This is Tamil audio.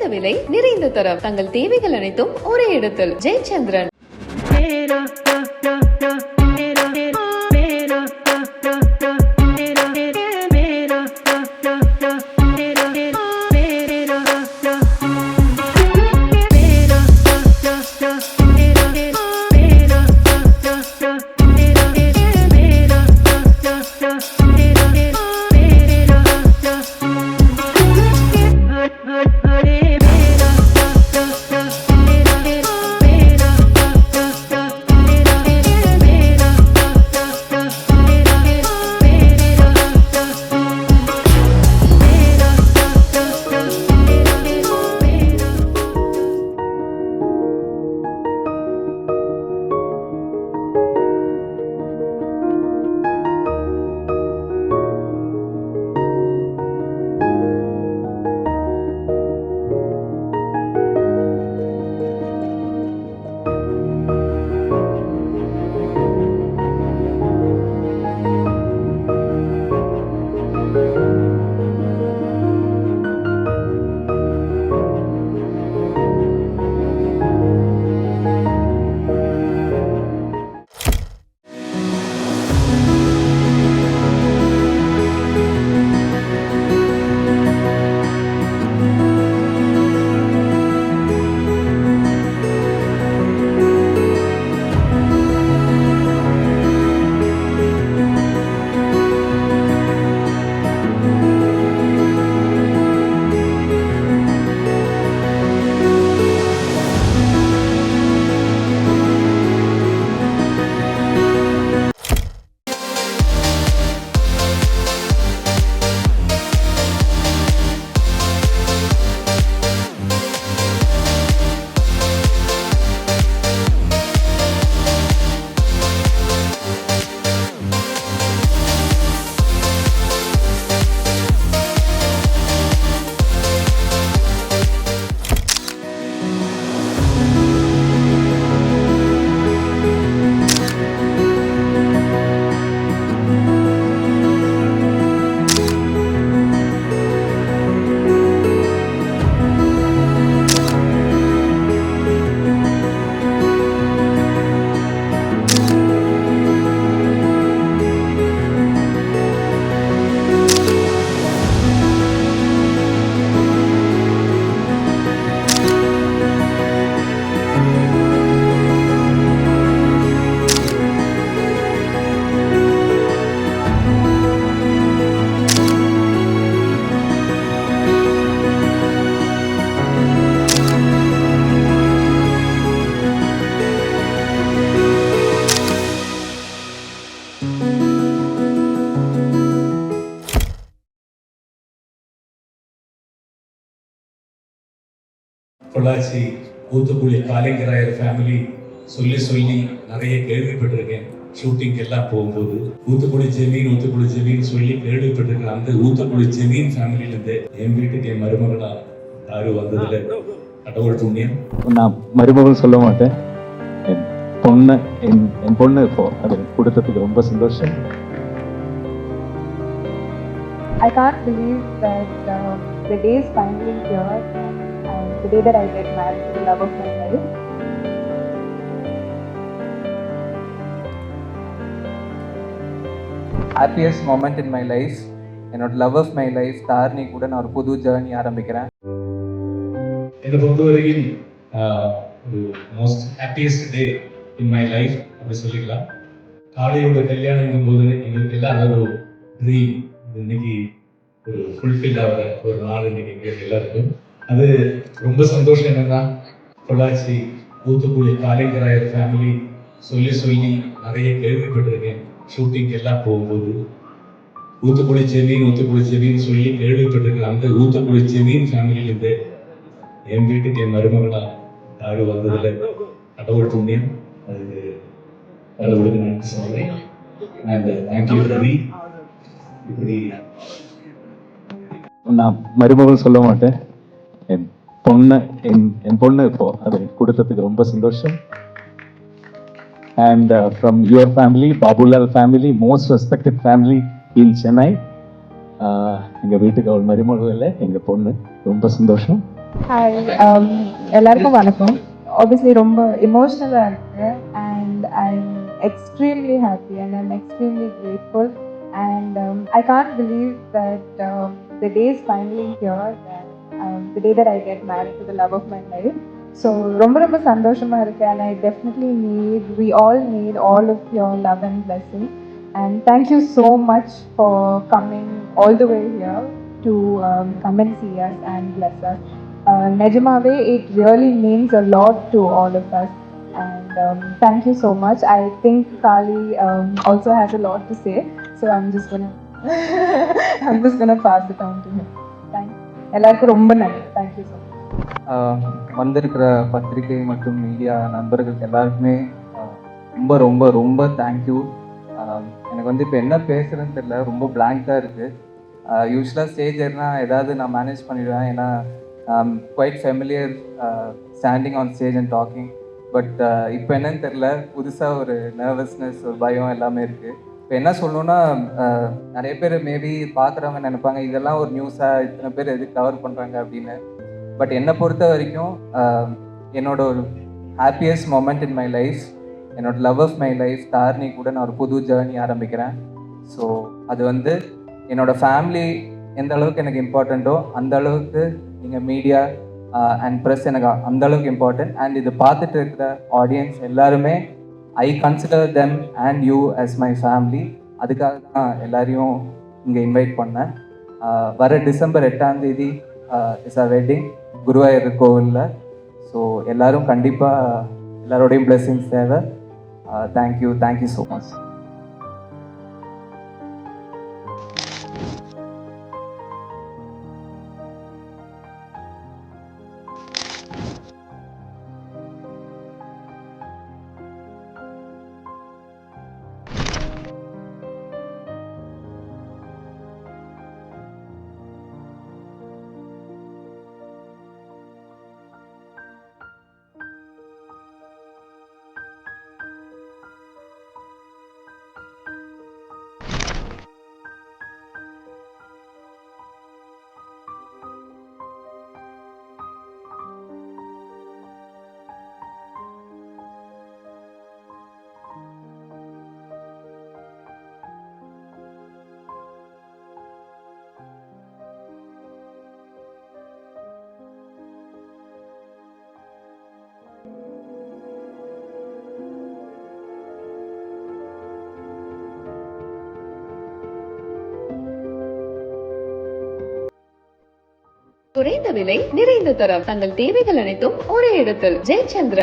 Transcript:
குறைந்த விலை, நிறைந்த தரம். தங்கள் தேவைகள் அனைத்தும் ஒரே இடத்தில். ஜெயச்சந்திரன். பொள்ளாச்சி ஊத்துக்குழி காலிங்கராயர் ஃபேமிலி சொல்லி நிறைய கேள்விப்பட்டிருக்கேன். ஷூட்டிங் எல்லாம் போகும்போது ஊத்துக்குழி ஜெமீன் சொல்லி கேள்விப்பட்டிருக்கேன். அந்த ஊத்துக்குழி ஜெமீன் ஃபேமிலியிலேருந்து என் வீட்டுக்கு என் மருமகளா யாரும் வந்ததில்லை. கடவுள் புண்ணியம். நான் மருமகள் சொல்ல மாட்டேன். என் பொண்ணு இப்போ அது கொடுத்ததுக்கு ரொம்ப சந்தோஷம். I can't believe that the day is finally here and the day that I get married to the love of my life. Happiest moment in my life, என்னோட love of my life Dharani கூட நான் ஒரு புது ஜேர்னி ஆரம்பிக்கிறேன். என்னை பொறுத்தவரையில் ஒரு most happiest day in my life அப்படி சொல்லிக்கலாம். காளையோட கல்யாணம் போது எங்களுக்கு எல்லாம் ஒரு ட்ரீம் இன்னைக்கு ஒரு ஃபுல்ஃபில் ஆகிற ஒரு நாள் இன்னைக்கு எங்களுக்கு எல்லாருக்கும். அது ரொம்ப சந்தோஷம். என்னன்னா பொள்ளாச்சி ஊத்துக்குழி காலிங்கராயர் ஃபேமிலி சொல்லி நிறைய கேள்விப்பட்டிருக்கேன். ஷூட்டிங் எல்லாம் போகும்போது ஊத்துக்குழி ஜெமீன் சொல்லி கேள்விப்பட்டிருக்கேன். அந்த ஊத்துக்குழி ஜெமீன் ஃபேமிலியிலேருந்து என் வீட்டுக்கு என் மருமகளா யாரும் வந்ததில்லை. கடவுள் புண்ணியம். அதுக்கு கடவுளுக்கு நன்றி சொல்றேன். And thank you Ravi. இப்படி நான் மருமகள் சொல்ல மாட்டேன். என் பொண்ணு இப்போ அது கொடுத்ததுக்கு ரொம்ப சந்தோஷம். And from your family, Babulal family, most respected family in Chennai, எங்கள் வீட்டுக்கு அவள் மருமகள் இல்லை, எங்கள் பொண்ணு. ரொம்ப சந்தோஷம். ஹாய் எல்லாருக்கும் வணக்கம். ஆப்வியஸ்லி ரொம்ப எமோஷ்னலாக இருக்கு and I am extremely happy and I am extremely grateful and I can't believe that the day is finally here the day that I get married to the love of my life. So ரொம்ப ரொம்ப சந்தோஷமாக இருக்கு and I definitely we all need all of your love and blessing and thank you so much for coming all the way here to come and see us and bless us. Nejamave, it really means a lot to all of us and thank you so much. I think Kali also has a lot to say, so I'm just gonna pass it on to him. Thank you. எல்லாருக்கும் ரொம்ப நன்றி. Thank you so much. வந்திருக்கிற பத்திரிகை மற்றும் மீடியா நண்பர்களுக்கு எல்லாருக்குமே ரொம்ப ரொம்ப ரொம்ப தேங்க்யூ. எனக்கு வந்து இப்போ என்ன பேசுகிறேன்னு தெரியல, ரொம்ப பிளாங்காக இருக்குது. யூஸ்வலாக ஸ்டேஜ் ஏறினா ஏதாவது நான் மேனேஜ் பண்ணிடுவேன், ஏன்னா quite familiar standing on stage and talking. But இப்போ என்னன்னு தெரில, புதுசாக ஒரு நர்வஸ்னஸ், ஒரு பயம் எல்லாமே இருக்குது. இப்போ என்ன சொல்லணுன்னா, நிறைய பேர் மேபி பார்க்குறவங்க நினைப்பாங்க இதெல்லாம் ஒரு நியூஸாக, இத்தனை பேர் எதுக்கு கவர் பண்ணுறாங்க அப்படின்னு. பட் என்னை பொறுத்த வரைக்கும் என்னோட ஒரு happiest moment in my life, என்னோட love of my life Tharni கூட நான் ஒரு புது ஜேர்னி ஆரம்பிக்கிறேன். ஸோ அது வந்து என்னோடய ஃபேமிலி எந்த அளவுக்கு எனக்கு இம்பார்ட்டண்ட்டோ அந்த அளவுக்கு நீங்கள் மீடியா அண்ட் ப்ரெஸ் எனக்கு அந்த அளவுக்கு இம்பார்ட்டன்ட். அண்ட் இது பார்த்துட்டு இருக்கிற ஆடியன்ஸ் எல்லாருமே ஐ consider them and you as my family. அதுக்காக தான் எல்லாரையும் இங்கே இன்வைட் பண்ணேன். வர டிசம்பர் 8ஆம் தேதி இஸ் our வெட்டிங் குருவாயூர் கோவிலில். ஸோ எல்லோரும் கண்டிப்பாக எல்லாரோடையும் பிளெஸிங்ஸ் தேவை. Thank you so much. குறைந்த விலை நிறைந்த தரம் தங்கள் தேவைகள் அனைத்தும் ஒரே இடத்தில் ஜெயச்சந்திரன்.